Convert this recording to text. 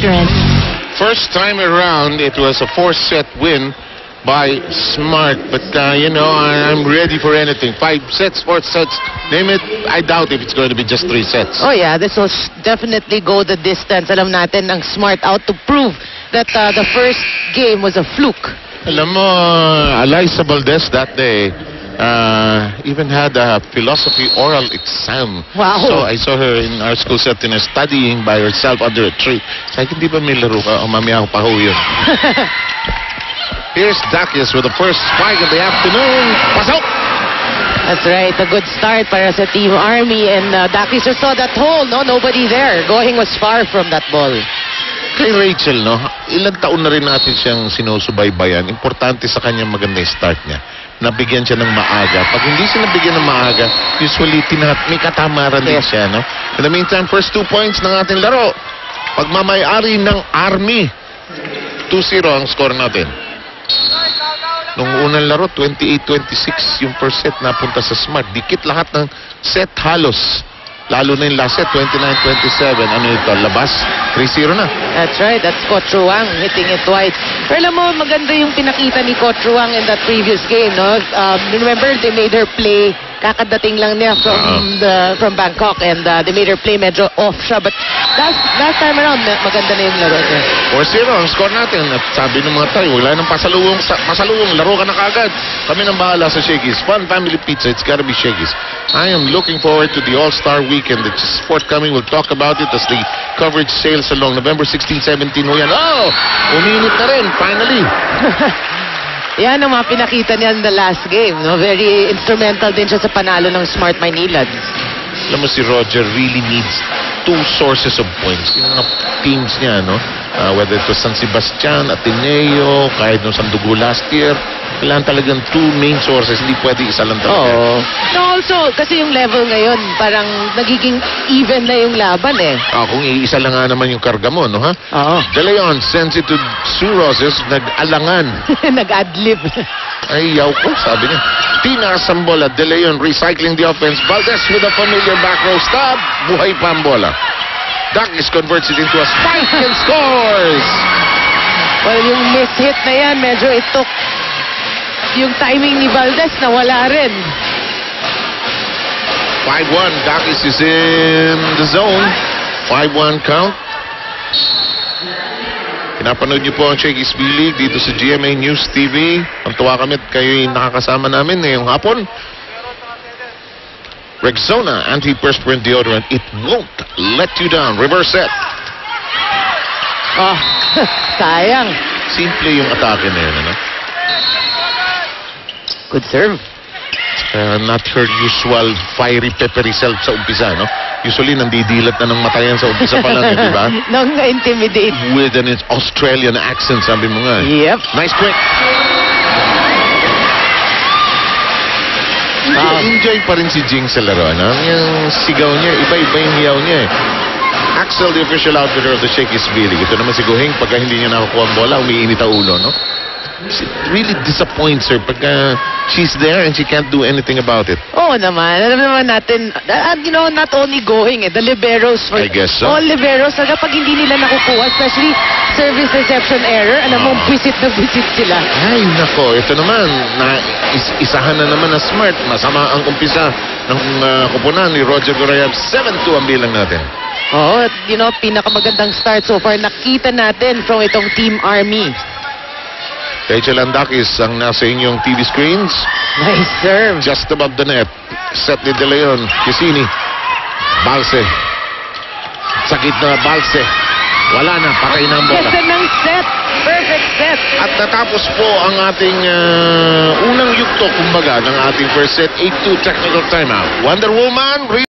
deodorant. First time around, it was a 4-set win by Smart. But, you know, I'm ready for anything. 5 sets, 4 sets, name it. I doubt if it's going to be just 3 sets. Oh yeah, this will definitely go the distance. Alam natin ang Smart out to prove that the first game was a fluke. Alam mo, Alyssa Valdez that day even had a philosophy oral exam. Wow. So I saw her in our school setting studying by herself under a tree. Sabi, hindi ba may laro ka? O mamaya ako pa ho yun. Here's Dakis with the first spike of the afternoon. Pasok! That's right, a good start para sa Team Army, and Dakis just saw that hole, no? Nobody there. Gohing was far from that ball. Kay Rachel, no? Ilang taon na rin natin siyang sinusubaybayan. Importante sa kanya maganda yung start niya. Nabigyan siya ng maaga. Pag hindi siya nabigyan ng maaga, usually may katamaran din siya, no? In the meantime, first 2 points ng ating laro. Pagmamayari ng Army. 2-0 ang score natin. Nung unang laro, 28-26 yung first set napunta sa Smart. Dikit lahat ng set halos. Lalo na yung last set, 29-27. Ano ito? Labas? 3-0 na. That's right. That's Cotruang hitting it twice. Pero alam mo, maganda yung pinakita ni Cotruang in that previous game, no? Remember, they made her play. Kakadating lang niya from Bangkok, and they made her play medyo off siya. But last time around, maganda na yung laro niya. 4-0 ang score natin. At sabi ng mga tayo, wala nang pasalubong. Laro ka na kagad. Kami nang bahala sa Shakey's. Fun family pizza. It's gotta be Shakey's. I am looking forward to the All-Star Weekend that's forthcoming. We'll talk about it as the coverage sails along. November 16, 17. O yan. Oh! Uminit na rin. Finally. Yan ang mga pinakita niya in the last game, no? Very instrumental din siya sa panalo ng Smart Maynilad. Alam mo, si Roger really needs 2 sources of points. Yung mga teams niya, no? Whether it was San Sebastian, Ateneo, kahit nung Sandugo last year, kailangan talagang 2 main sources. Hindi pwede isa lang talaga. Oo. No, also, kasi yung level ngayon, parang nagiging even na yung laban eh. Kung iisa lang nga naman yung karga mo, no ha? Oo. De Leon sends it to Sue Roses, nag-alangan. Nag-adlib. Ay, yaw ko, sabi niya. Tina Sambola, De Leon recycling the offense. Valdez with a familiar back row stab. Buhay pa ang bola. Dakis converts it into a spike and scores! Well, yung miss hit na yan, medyo it took yung timing ni Valdez na wala rin. 5-1. Dakis is in the zone. 5-1 count. Pinapanood niyo po ang Shakey's B-League dito sa GMA News TV. Ang tuwa kami at kayo'y nakakasama namin ngayong hapon. Rexona antiperspirant deodorant. It won't let you down. Reverse set. Sayang. Simple yung atake na yun, ano? Good serve. Not her usual fiery peppery self sa umpisa, no? Usually, nandidilat na ng matayan sa umpisa pa lang, di ba? Nang na-intimidate. With an Australian accent, sabi mo nga. Yep. Nice quick. Enjoy pa rin si Jing sa laro, no? Yung sigaw niya, iba-iba yung hiyaw niya, eh. Axel, the official outfitter of the Shakey's B-League. Ito naman si Gohing, pagka hindi niya nakakuha ang bola, umiinit ang ulo, no? It really disappoints her pagka she's there and she can't do anything about it. Oo naman. Alam naman natin, you know, not only Gohing, the liberos. I guess so. All liberos, kapag hindi nila nakukuha, especially service reception error, alam mo, visit na visit sila. Ay, nako. Ito naman, isahan na naman na Smart. Masama ang umpisa ng kupunan ni Roger Gorayab. 7-2 ang bilang natin. Oo, you know, pinakamagandang start so far. Nakita natin from itong Team Army. Rachel Andakis ang nasa inyong TV screens. Nice serve. Just above the net. Set ni De Leon. Kisini. Balse. Sakit na Balse. Wala na. Patay na ang bola. Ganda ng set. Perfect set. At natapos po ang ating unang yugto, kumbaga, ng ating first set. 8-2 technical timeout. Wonder Woman.